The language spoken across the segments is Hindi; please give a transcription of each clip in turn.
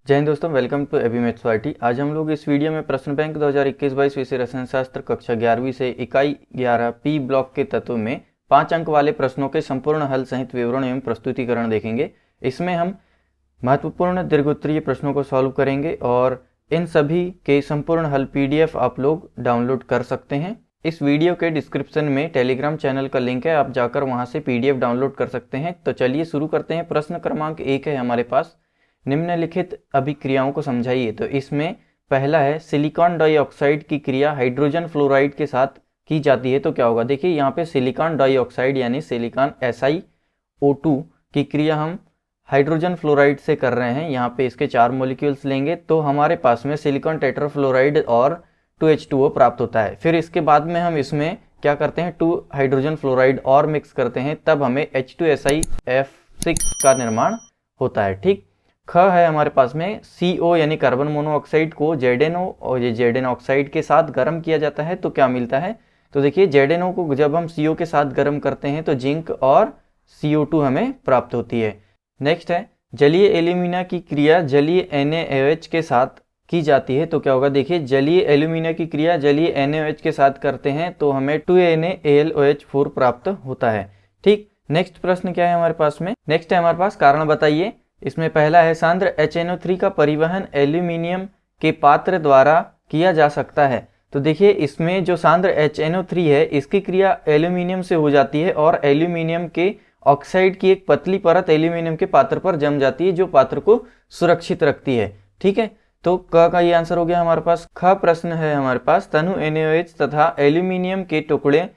जय हिंद दोस्तों, welcome to AB maths IT. आज हम लोग इस वीडियो में प्रश्न बैंक 2021-22 विषय रसायन शास्त्र कक्षा 11वीं से इकाई 11 पी ब्लॉक के तत्व में 5 अंक वाले प्रश्नों के संपूर्ण हल सहित विवरण एवं प्रस्तुतिकरण देखेंगे। इसमें हम महत्वपूर्ण दीर्घोत्तरीय प्रश्नों को सॉल्व करेंगे और इन सभी के संपूर्ण हल PDF आप लोग डाउनलोड कर सकते हैं। इस वीडियो के डिस्क्रिप्शन में टेलीग्राम चैनल का लिंक है, आप जाकर वहां से PDF डाउनलोड कर सकते हैं। तो चलिए शुरू करते हैं। प्रश्न क्रमांक 1 है हमारे पास, निम्नलिखित अभिक्रियाओं को समझाइए। तो इसमें पहला है सिलिकॉन डाइऑक्साइड की क्रिया हाइड्रोजन फ्लोराइड के साथ की जाती है तो क्या होगा। देखिए यहाँ पे सिलिकॉन डाइऑक्साइड यानी सिलिकॉन SiO2 की क्रिया हम हाइड्रोजन फ्लोराइड से कर रहे हैं। यहाँ पे इसके 4 मॉलिक्यूल्स लेंगे तो हमारे पास में सिलिकॉन टेट्राफ्लोराइड और 2H2O प्राप्त होता है। फिर इसके बाद में हम इसमें क्या करते हैं, 2 हाइड्रोजन फ्लोराइड और मिक्स करते हैं, तब हमें H2SiF6 का निर्माण होता है। ठीक। ख है हमारे पास में CO यानी कार्बन मोनोऑक्साइड को ZNO और ये ZN ऑक्साइड के साथ गर्म किया जाता है तो क्या मिलता है। तो देखिए ZNO को जब हम CO के साथ गर्म करते हैं तो जिंक और CO2 हमें प्राप्त होती है। नेक्स्ट है जलीय एल्यूमिना की क्रिया जलीय NaOH के साथ की जाती है तो क्या होगा। देखिए जलीय एल्यूमिना की क्रिया जलीय NaOH के साथ करते हैं तो हमें 2NaAlOH4 प्राप्त होता है। ठीक। नेक्स्ट प्रश्न क्या है हमारे पास में, नेक्स्ट है हमारे पास कारण बताइए। इसमें पहला है सांद्र HNO3 का परिवहन एल्यूमिनियम के पात्र द्वारा किया जा सकता है। तो देखिए इसमें जो सांद्र HNO3 है इसकी क्रिया एल्यूमिनियम से हो जाती है और एल्यूमिनियम के ऑक्साइड की एक पतली परत एल्यूमिनियम के पात्र पर जम जाती है जो पात्र को सुरक्षित रखती है। ठीक है, तो क का ये आंसर हो गया हमारे पास। ख प्रश्न है हमारे पास तनु NaOH तथा एल्यूमिनियम के टुकड़े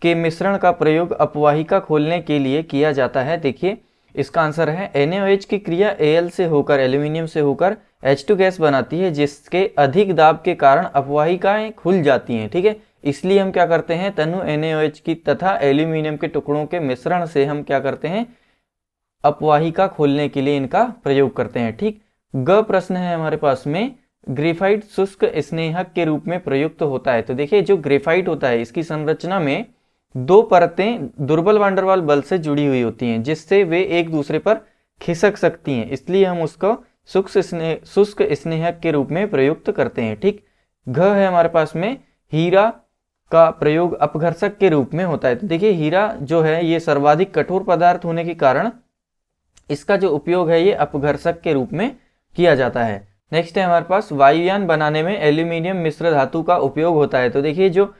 के मिश्रण का प्रयोग अपवाहिका खोलने के लिए किया जाता है। देखिए इसका आंसर है NaOH की क्रिया Al से होकर एल्यूमिनियम से होकर H2 गैस बनाती है जिसके अधिक दाब के कारण अपवाहिकाएं खुल जाती हैं। ठीक है, इसलिए हम क्या करते हैं, तनु NaOH की तथा एल्यूमिनियम के टुकड़ों के मिश्रण से हम क्या करते हैं, अपवाहिका खोलने के लिए इनका प्रयोग करते हैं। ठीक। ग प्रश्न है हमारे पास में ग्रेफाइट शुष्क स्नेहक के रूप में प्रयुक्त होता है। तो देखिए जो ग्रेफाइट होता है इसकी संरचना में 2 परतें दुर्बल वान डेर वाल बल से जुड़ी हुई होती हैं जिससे वे एक दूसरे पर खिसक सकती हैं, इसलिए हम उसको शुष्क स्नेहक के रूप में प्रयुक्त करते हैं। ठीक। घ है हमारे पास में हीरा का प्रयोग अपघर्षक के रूप में होता है। तो देखिए हीरा जो है ये सर्वाधिक कठोर पदार्थ होने के कारण इसका जो उपयोग है ये अपघर्षक के रूप में किया जाता है। नेक्स्ट है हमारे पास वायुयान बनाने में एल्यूमिनियम मिश्र धातु का उपयोग होता है। तो देखिए जो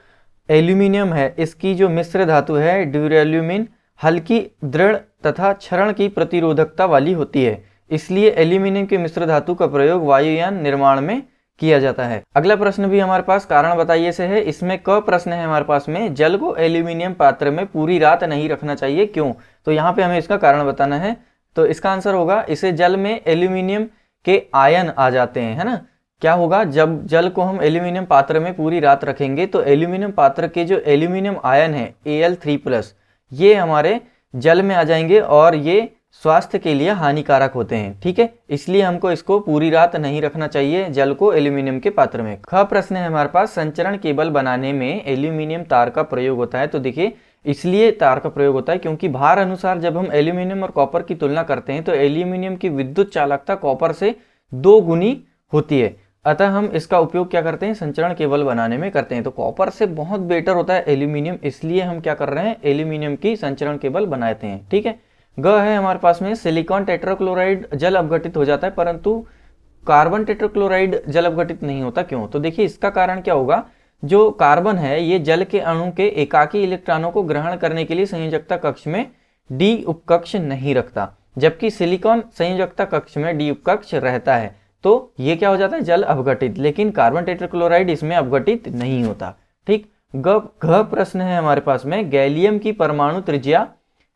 एल्यूमिनियम है इसकी जो मिश्र धातु है ड्यूरेल्यूमिन हल्की, दृढ़ तथा क्षरण की प्रतिरोधकता वाली होती है, इसलिए एल्यूमिनियम की मिश्र धातु का प्रयोग वायुयान निर्माण में किया जाता है। अगला प्रश्न भी हमारे पास कारण बताइए से है। इसमें क प्रश्न है हमारे पास में जल को एल्यूमिनियम पात्र में पूरी रात नहीं रखना चाहिए, क्यों। तो यहाँ पे हमें इसका कारण बताना है। तो इसका आंसर होगा इसे जल में एल्यूमिनियम के आयन आ जाते हैं, है ना। क्या होगा, जब जल को हम एल्यूमिनियम पात्र में पूरी रात रखेंगे तो एल्यूमिनियम पात्र के जो एल्यूमिनियम आयन है Al3+ ये हमारे जल में आ जाएंगे और ये स्वास्थ्य के लिए हानिकारक होते हैं। ठीक है, इसलिए हमको इसको पूरी रात नहीं रखना चाहिए जल को एल्यूमिनियम के पात्र में। ख प्रश्न है हमारे पास संचरण केबल बनाने में एल्यूमिनियम तार का प्रयोग होता है। तो देखिए इसलिए तार का प्रयोग होता है क्योंकि भार अनुसार जब हम एल्यूमिनियम और कॉपर की तुलना करते हैं तो एल्यूमिनियम की विद्युत चालकता कॉपर से 2 गुनी होती है, अतः हम इसका उपयोग क्या करते हैं, संचरण केबल बनाने में करते हैं। तो कॉपर से बहुत बेटर होता है एल्यूमिनियम, इसलिए हम क्या कर रहे हैं, एल्यूमिनियम की संचरण केबल बनाते हैं। ठीक है। ग है हमारे पास में सिलिकॉन टेट्राक्लोराइड जल अपघटित हो जाता है परंतु कार्बन टेट्राक्लोराइड जल अपघटित नहीं होता, क्यों। तो देखिए इसका कारण क्या होगा, जो कार्बन है ये जल के अणु के एकाकी इलेक्ट्रॉनों को ग्रहण करने के लिए संयोजकता कक्ष में D उपकक्ष नहीं रखता, जबकि सिलिकॉन संयोजकता कक्ष में D उपकक्ष रहता है, तो ये क्या हो जाता है, जल अपघटित। लेकिन कार्बन टेट्राक्लोराइड इसमें अपघटित नहीं होता। ठीक। घ प्रश्न है हमारे पास में गैलियम की परमाणु त्रिज्या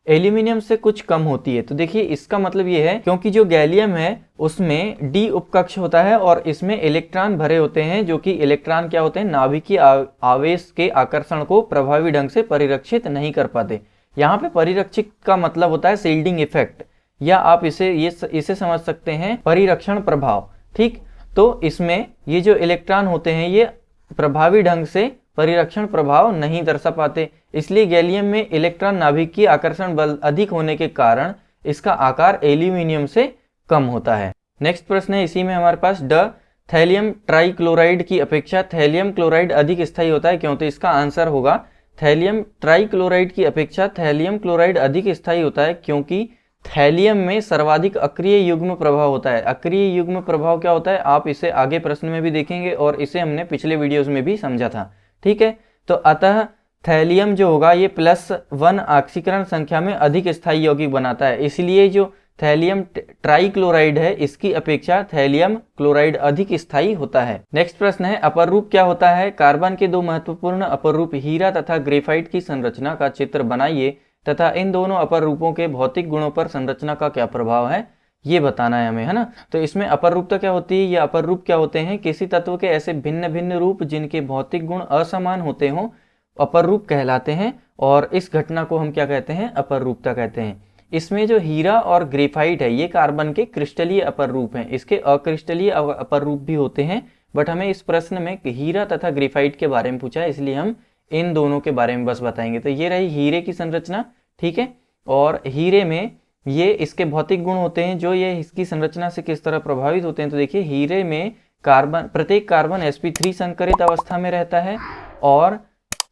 एल्यूमिनियम से कुछ कम होती है। तो देखिए इसका मतलब ये है क्योंकि जो गैलियम है उसमें D उपकक्ष होता है और इसमें इलेक्ट्रॉन भरे होते हैं, जो कि इलेक्ट्रॉन क्या होते हैं, नाभिकीय आवेश के आकर्षण को प्रभावी ढंग से परिरक्षित नहीं कर पाते। यहाँ पे परिरक्षित का मतलब होता है शील्डिंग इफेक्ट, या आप इसे समझ सकते हैं परिरक्षण प्रभाव। ठीक। तो इसमें ये जो इलेक्ट्रॉन होते हैं ये प्रभावी ढंग से परिरक्षण प्रभाव नहीं दर्शा पाते, इसलिए गैलियम में इलेक्ट्रॉन नाभिकीय आकर्षण बल अधिक होने के कारण इसका आकार एल्यूमिनियम से कम होता है। नेक्स्ट प्रश्न है इसी में हमारे पास, ड थैलियम ट्राइक्लोराइड की अपेक्षा थैलियम क्लोराइड अधिक स्थायी होता है क्यों? तो इसका आंसर होगा थैलियम ट्राइक्लोराइड की अपेक्षा थैलियम क्लोराइड अधिक स्थायी होता है क्योंकि थैलियम में सर्वाधिक अक्रिय युग्म प्रभाव होता है। अक्रिय युग्म प्रभाव क्या होता है आप इसे आगे प्रश्न में भी देखेंगे और इसे हमने पिछले वीडियोस में भी समझा था। ठीक है, तो अतः थैलियम जो होगा ये +1 ऑक्सीकरण संख्या में अधिक स्थायी यौगिक बनाता है, इसलिए जो थैलियम ट्राइक्लोराइड है इसकी अपेक्षा थैलियम क्लोराइड अधिक स्थायी होता है। नेक्स्ट प्रश्न है, अपर रूप क्या होता है? कार्बन के दो महत्वपूर्ण अपर रूप हीरा तथा ग्रेफाइट की संरचना का चित्र बनाइए तथा इन दोनों अपर रूपों के भौतिक गुणों पर संरचना का क्या प्रभाव है ये बताना है हमें, है ना। तो इसमें अपर रूपता क्या होती है? ये अपर रूप क्या होते हैं? किसी तत्व के ऐसे भिन्न भिन्न रूप जिनके भौतिक गुण असमान होते हों अपर रूप कहलाते हैं, और इस घटना को हम क्या कहते हैं? अपर रूपता कहते हैं। इसमें जो हीरा और ग्रेफाइट है ये कार्बन के क्रिस्टलीय अपर रूप हैं, इसके अक्रिस्टलीय अपर रूप भी होते हैं, बट हमें इस प्रश्न में हीरा तथा ग्रेफाइट के बारे में पूछा है इसलिए हम इन दोनों के बारे में बस बताएंगे। तो ये रही हीरे की संरचना, ठीक है, और हीरे में ये इसके भौतिक गुण होते हैं जो ये इसकी संरचना से किस तरह प्रभावित होते हैं। तो देखिए हीरे में प्रत्येक कार्बन sp3 संकरित अवस्था में रहता है और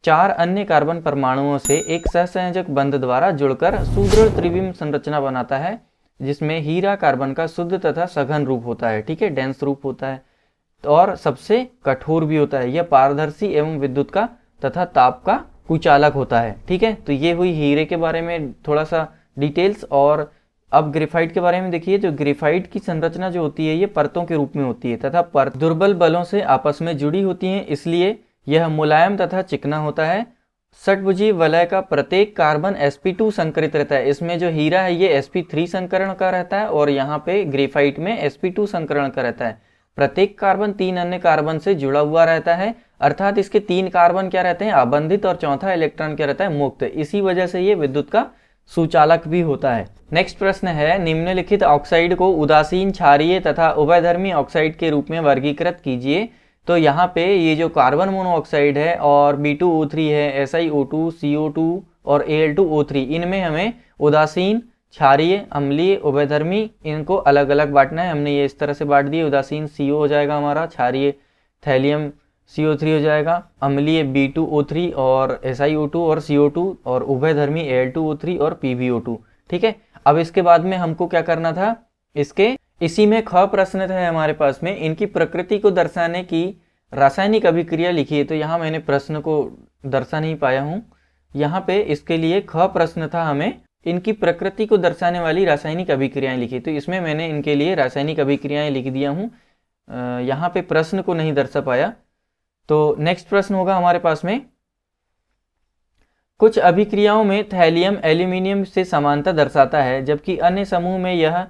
4 अन्य कार्बन परमाणुओं से एक सहसंयोजक बंध द्वारा जुड़कर सुदृढ़ त्रिविम संरचना बनाता है, जिसमें हीरा कार्बन का शुद्ध तथा सघन रूप होता है, ठीक है, डेंस रूप होता है और सबसे कठोर भी होता है। यह पारदर्शी एवं विद्युत का तथा ताप का कुचालक होता है, ठीक है। तो ये हुई हीरे के बारे में थोड़ा सा डिटेल्स। और अब ग्रेफाइट के बारे में देखिए, जो ग्रेफाइट की संरचना जो होती है ये परतों के रूप में होती है तथा परत दुर्बल बलों से आपस में जुड़ी होती हैं, इसलिए यह मुलायम तथा चिकना होता है। षटभुजी वलय का प्रत्येक कार्बन sp2 संकरित रहता है। इसमें जो हीरा है ये sp3 संकरण का रहता है और यहाँ पे ग्रेफाइट में sp2 संकरण का रहता है। प्रत्येक कार्बन 3 अन्य कार्बन से जुड़ा हुआ रहता है, अर्थात इसके 3 कार्बन क्या रहते हैं? आबंधित, और चौथा इलेक्ट्रॉन क्या रहता है? मुक्त। इसी वजह से ये विद्युत का सुचालक भी होता है। नेक्स्ट प्रश्न है, निम्नलिखित ऑक्साइड को उदासीन, क्षारीय तथा उभयधर्मी ऑक्साइड के रूप में वर्गीकृत कीजिए। तो यहाँ पे ये जो कार्बन मोनोऑक्साइड है और B2O3 है, SiO2, CO2 और Al2O3, इनमें हमें उदासीन, क्षारीय, अम्लीय, उभयधर्मी इनको अलग अलग बांटना है। हमने ये इस तरह से बांट दिए, उदासीन CO हो जाएगा हमारा, क्षारीय थैलियम CO3 हो जाएगा, अम्लीय B2O3 और SiO2 और CO2, और उभयधर्मी Al2O3 और PbO2, ठीक है। अब इसके बाद में हमको क्या करना था? इसी में ख प्रश्न है हमारे पास में, इनकी प्रकृति को दर्शाने की रासायनिक अभिक्रिया लिखिए। तो यहाँ मैंने प्रश्न को दर्शा नहीं पाया हूँ, यहाँ पे इसके लिए ख प्रश्न था, हमें इनकी प्रकृति को दर्शाने वाली रासायनिक अभिक्रियाएं लिखिए। तो इसमें मैंने इनके लिए रासायनिक अभिक्रियाएं लिख दिया हूँ, यहाँ पे प्रश्न को नहीं दर्शा पाया। तो नेक्स्ट प्रश्न होगा हमारे पास में, कुछ अभिक्रियाओं में थैलियम एल्यूमिनियम से समानता दर्शाता है जबकि अन्य समूह में यह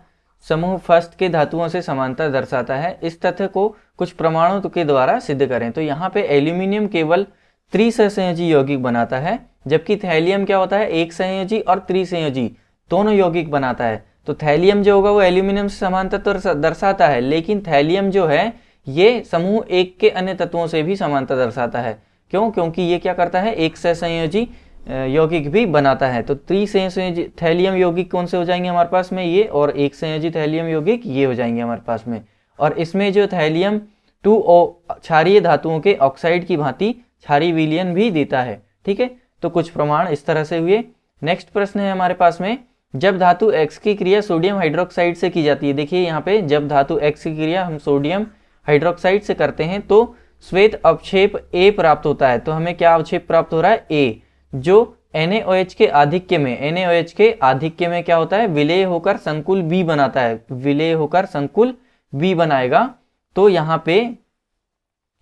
समूह फर्स्ट के धातुओं से समानता दर्शाता है। इस तथ्य को कुछ प्रमाणों के द्वारा सिद्ध करें। तो यहाँ पे एल्यूमिनियम केवल त्रिसंयोजी यौगिक बनाता है, जबकि थैलियम क्या होता है? एक संयोजी और त्रिसंयोजी दोनों यौगिक बनाता है। तो थैलियम जो होगा वो एल्यूमिनियम से समानता तो दर्शाता है, लेकिन थैलियम जो है ये समूह एक के अन्य तत्वों से भी समानता दर्शाता है। क्यों? क्योंकि ये क्या करता है? एक सहसंयोजी यौगिक भी बनाता है। तो त्रिसंयोजी थैलियम यौगिक कौन से हो जाएंगे हमारे पास में? ये, और एक संयोजी थैलियम यौगिक ये हो जाएंगे हमारे पास में। और इसमें जो थैलियम 2O क्षारीय धातुओं के ऑक्साइड की भांति क्षारीय विलयन भी देता है, ठीक है। तो कुछ प्रमाण इस तरह से हुए। नेक्स्ट प्रश्न है हमारे पास में, जब धातु X की क्रिया सोडियम हाइड्रोक्साइड से की जाती है। देखिए यहाँ पे जब धातु X की क्रिया हम सोडियम हाइड्रोक्साइड से करते हैं तो श्वेत अवक्षेप A प्राप्त होता है। तो हमें क्या अवक्षेप प्राप्त हो रहा है? A, जो NaOH के आधिक्य में क्या होता है? विलेय होकर संकुल B बनाता है, विलेय होकर संकुल B बनाएगा। तो यहाँ पे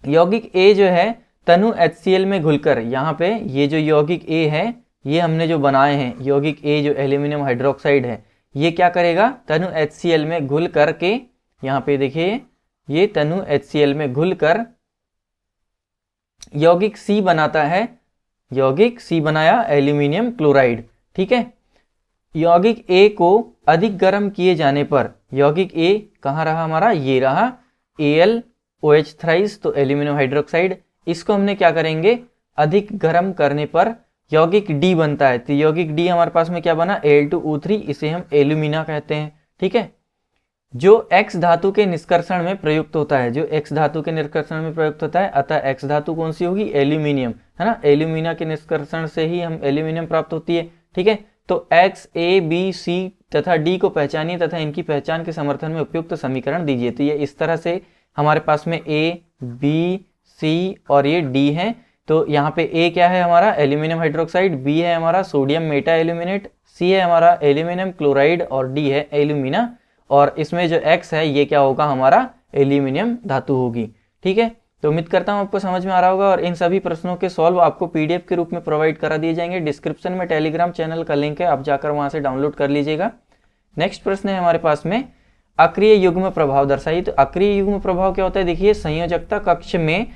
यौगिक A जो है तनु HCl में घुलकर, यहाँ पे ये जो यौगिक A है ये हमने जो बनाए हैं यौगिक A जो एल्यूमिनियम हाइड्रोक्साइड है, ये क्या करेगा? तनु HCl में घुल करके, यहाँ पे देखिए ये तनु HCl में घुलकर यौगिक C बनाता है। यौगिक C बनाया एल्यूमिनियम क्लोराइड, ठीक है। यौगिक A को अधिक गर्म किए जाने पर यौगिक A कहाँ रहा हमारा? ये रहा AlOH थ्राइस, तो एल्यूमिनियम हाइड्रोक्साइड। इसको हमने क्या करेंगे? अधिक गर्म करने पर यौगिक D बनता है। तो यौगिक D हमारे पास में क्या बना? Al2O3, इसे हम एल्यूमिना कहते हैं, ठीक है। जो X धातु के निष्कर्षण में प्रयुक्त होता है, जो X धातु के निष्कर्षण में प्रयुक्त होता है, अतः X धातु कौन सी होगी, एल्यूमिनियम, है ना। एल्यूमिना के निष्कर्षण से ही हम एल्यूमिनियम प्राप्त होती है, ठीक है। तो X, A, B, C तथा D को पहचानिए तथा इनकी पहचान के समर्थन में उपयुक्त समीकरण दीजिए। तो ये इस तरह से हमारे पास में A, B, C और ये D है। तो यहाँ पे A क्या है हमारा, एल्यूमिनियम हाइड्रोक्साइड, B है हमारा सोडियम मेटा एल्यूमिनेट, C है हमारा एल्यूमिनियम क्लोराइड और D है एल्यूमिना। और इसमें जो X है ये क्या होगा, हमारा एल्यूमिनियम धातु होगी, ठीक है। तो उम्मीद करता हूँ आपको समझ में आ रहा होगा और इन सभी प्रश्नों के सॉल्व आपको PDF के रूप में प्रोवाइड करा दिए जाएंगे। डिस्क्रिप्शन में टेलीग्राम चैनल का लिंक है, आप जाकर वहां से डाउनलोड कर लीजिएगा। नेक्स्ट प्रश्न है हमारे पास में, अक्रिय युग्म प्रभाव दर्शाइए। तो अक्रिय युग्म प्रभाव क्या होता है, देखिए संयोजकता कक्ष में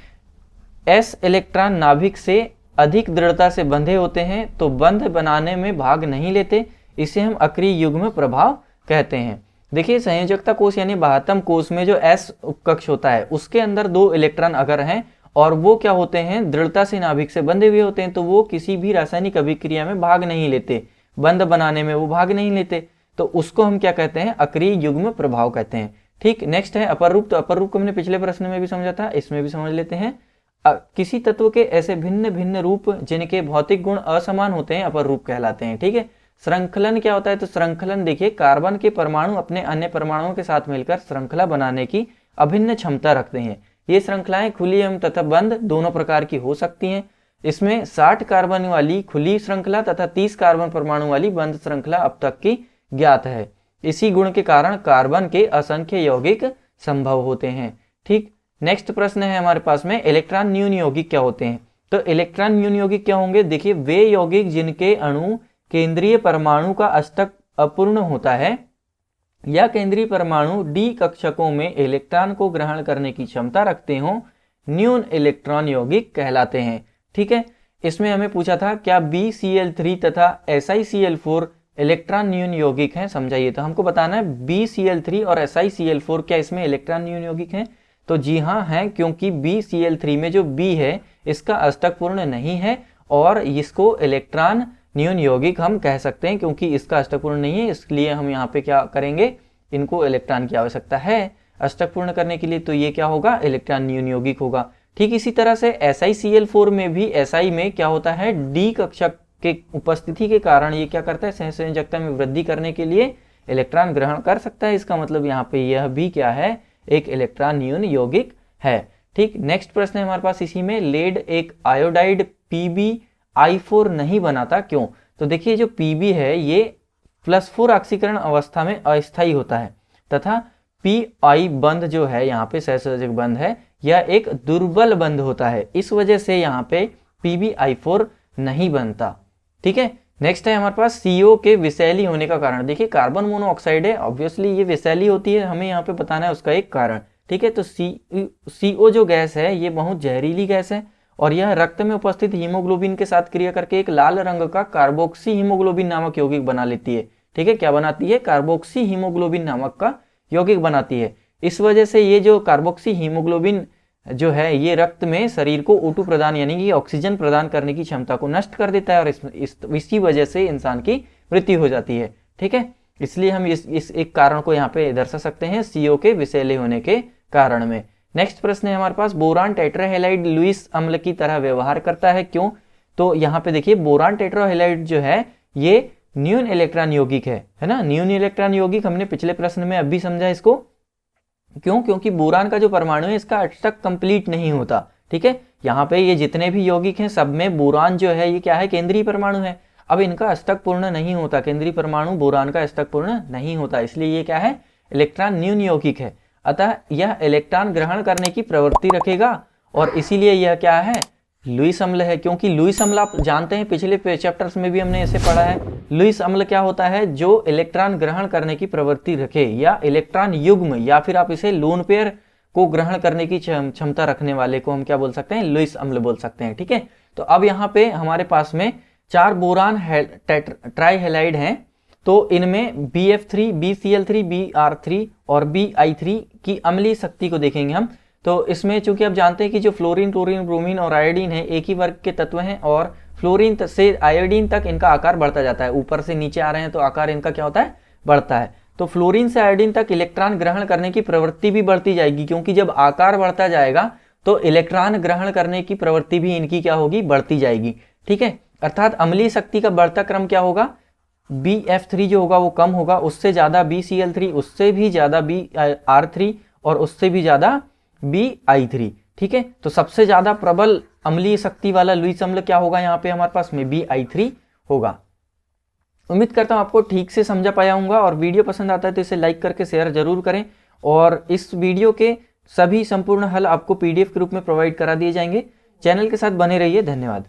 S इलेक्ट्रॉन नाभिक से अधिक दृढ़ता से बंधे होते हैं तो बंध बनाने में भाग नहीं लेते, इसे हम अक्रिय युग्म प्रभाव कहते हैं। देखिए संयोजकता कोष यानी बाह्यतम कोष में जो S उपकक्ष होता है उसके अंदर 2 इलेक्ट्रॉन अगर हैं और वो क्या होते हैं, दृढ़ता से नाभिक से बंधे हुए होते हैं, तो वो किसी भी रासायनिक अभिक्रिया में भाग नहीं लेते, बंध बनाने में वो भाग नहीं लेते, तो उसको हम क्या कहते हैं, अक्रिय युग्म प्रभाव कहते हैं, ठीक। नेक्स्ट है अपर रूप। तो अपर रूप को हमने पिछले प्रश्न में भी समझा था, इसमें भी समझ लेते हैं। किसी तत्व के ऐसे भिन्न भिन्न रूप जिनके भौतिक गुण असमान होते हैं अपर रूप कहलाते हैं, ठीक है। श्रृंखलन क्या होता है, तो श्रृंखलन देखिए कार्बन के परमाणु अपने अन्य परमाणुओं के साथ मिलकर श्रृंखला बनाने की अभिन्न क्षमता रखते हैं। ये श्रृंखलाएं खुली एवं तथा बंद दोनों प्रकार की हो सकती हैं। इसमें 60 कार्बन वाली खुली श्रृंखला तथा 30 कार्बन परमाणु वाली बंद श्रृंखला अब तक की ज्ञात है। इसी गुण के कारण कार्बन के असंख्य यौगिक संभव होते हैं, ठीक। नेक्स्ट प्रश्न है हमारे पास में, इलेक्ट्रॉन न्यून यौगिक क्या होते हैं। तो इलेक्ट्रॉन न्यून यौगिक क्या होंगे, देखिए वे यौगिक जिनके अणु केंद्रीय परमाणु का अष्टक अपूर्ण होता है या केंद्रीय परमाणु डी कक्षकों में इलेक्ट्रॉन को ग्रहण करने की क्षमता रखते हो, न्यून इलेक्ट्रॉन यौगिक कहलाते हैं, ठीक है। इसमें हमें पूछा था क्या BCl3 तथा SiCl4 इलेक्ट्रॉन न्यून यौगिक हैं, समझाइए। तो हमको बताना है BCl3 और SiCl4 क्या इसमें इलेक्ट्रॉन न्यून यौगिक हैं। तो जी हाँ है, क्योंकि BCl3 में जो B है इसका अष्टक पूर्ण नहीं है और इसको इलेक्ट्रॉन न्यून यौगिक हम कह सकते हैं, क्योंकि इसका अष्टक पूर्ण नहीं है, इसलिए हम यहाँ पे क्या करेंगे, इनको इलेक्ट्रॉन की आवश्यकता है अष्टक पूर्ण करने के लिए, तो ये क्या होगा, इलेक्ट्रॉन न्यून यौगिक होगा, ठीक। इसी तरह से SiCl4 में भी Si में क्या होता है, D कक्षक के उपस्थिति के कारण ये क्या करता है, सहसंयोजकता में वृद्धि करने के लिए इलेक्ट्रॉन ग्रहण कर सकता है। इसका मतलब यहाँ पे यह भी क्या है, एक इलेक्ट्रॉन न्यून यौगिक है, ठीक। नेक्स्ट प्रश्न है हमारे पास इसी में, लेड एक आयोडाइड PbI4 नहीं बनाता क्यों। तो देखिए जो Pb है ये +4 ऑक्सीकरण अवस्था में अस्थायी होता है तथा Pi बंध जो है यहाँ पे सहसंयोजक बंध है, यह एक दुर्बल बंध होता है, इस वजह से यहाँ पे PbI4 नहीं बनता, ठीक है। नेक्स्ट है हमारे पास CO के विषैली होने का कारण। देखिए कार्बन मोनोऑक्साइड है, ऑब्वियसली ये विषैली होती है, हमें यहाँ पे बताना है उसका एक कारण, ठीक है। तो CO जो गैस है ये बहुत जहरीली गैस है और यह रक्त में उपस्थित हीमोग्लोबिन के साथ क्रिया करके एक लाल रंग का कार्बोक्सी हीमोग्लोबिन नामक यौगिक बना लेती है, ठीक है। क्या बनाती है, कार्बोक्सी हीमोग्लोबिन नामक का यौगिक बनाती है। इस वजह से ये जो कार्बोक्सी हीमोग्लोबिन जो है ये रक्त में शरीर को O2 प्रदान यानी कि ऑक्सीजन प्रदान करने की क्षमता को नष्ट कर देता है और इसी वजह से इंसान की मृत्यु हो जाती है, ठीक है। इसलिए हम इस एक कारण को यहाँ पे दर्शा सकते हैं CO के विषैले होने के कारण में। नेक्स्ट प्रश्न है हमारे पास, बोरान टेट्राहेलाइड लुईस अम्ल की तरह व्यवहार करता है क्यों। तो यहाँ पे देखिए बोरान टेट्राहेलाइड जो है ये न्यून इलेक्ट्रॉन यौगिक है ना। न्यून इलेक्ट्रॉन यौगिक हमने पिछले प्रश्न में अभी समझा इसको, क्यों, क्योंकि बोरान का जो परमाणु है इसका अष्टक कंप्लीट नहीं होता, ठीक है। यहाँ पे ये जितने भी यौगिक हैं सब में बोरान जो है ये क्या है, केंद्रीय परमाणु है, अब इनका अष्टक पूर्ण नहीं होता, केंद्रीय परमाणु बोरान का अष्टक पूर्ण नहीं होता, इसलिए ये क्या है, इलेक्ट्रॉन न्यून यौगिक है। अतः यह इलेक्ट्रॉन ग्रहण करने की प्रवृत्ति रखेगा और इसीलिए यह क्या है, लुईस अम्ल है। क्योंकि लुईस अम्ल आप जानते हैं पिछले चैप्टर्स में भी हमने इसे पढ़ा है, लुईस अम्ल क्या होता है, जो इलेक्ट्रॉन ग्रहण करने की प्रवृत्ति रखे या इलेक्ट्रॉन युग्म या फिर आप इसे लोन पेयर को ग्रहण करने की क्षमता रखने वाले को हम क्या बोल सकते हैं, लुईस अम्ल बोल सकते हैं, ठीक है। तो अब यहाँ पे हमारे पास में 4 बोरान ट्राइहेलाइड हैं, तो इनमें BF3, BCl3, Br3 और Bi3 की अम्लीय शक्ति को देखेंगे हम। तो इसमें चूंकि आप जानते हैं कि जो फ्लोरीन, क्लोरीन, ब्रोमीन और आयोडीन है एक ही वर्ग के तत्व हैं और फ्लोरीन से आयोडीन तक इनका आकार बढ़ता जाता है, ऊपर से नीचे आ रहे हैं तो आकार इनका क्या होता है, बढ़ता है। तो फ्लोरीन से आयोडीन तक इलेक्ट्रॉन ग्रहण करने की प्रवृत्ति भी बढ़ती जाएगी, क्योंकि जब आकार बढ़ता जाएगा तो इलेक्ट्रॉन ग्रहण करने की प्रवृत्ति भी इनकी क्या होगी, बढ़ती जाएगी। ठीक है, अर्थात अम्लीय शक्ति का बढ़ता क्रम क्या होगा, BF3 जो होगा वो कम होगा, उससे ज्यादा BCl3, उससे भी ज्यादा BR3 और उससे भी ज्यादा BI3। ठीक है, तो सबसे ज्यादा प्रबल अम्लीय शक्ति वाला लुईस अम्ल क्या होगा यहाँ पे हमारे पास में, BI3 होगा। उम्मीद करता हूँ आपको ठीक से समझा पाया हूँगा, और वीडियो पसंद आता है तो इसे लाइक करके शेयर जरूर करें, और इस वीडियो के सभी संपूर्ण हल आपको PDF के रूप में प्रोवाइड करा दिए जाएंगे। चैनल के साथ बने रहिए, धन्यवाद।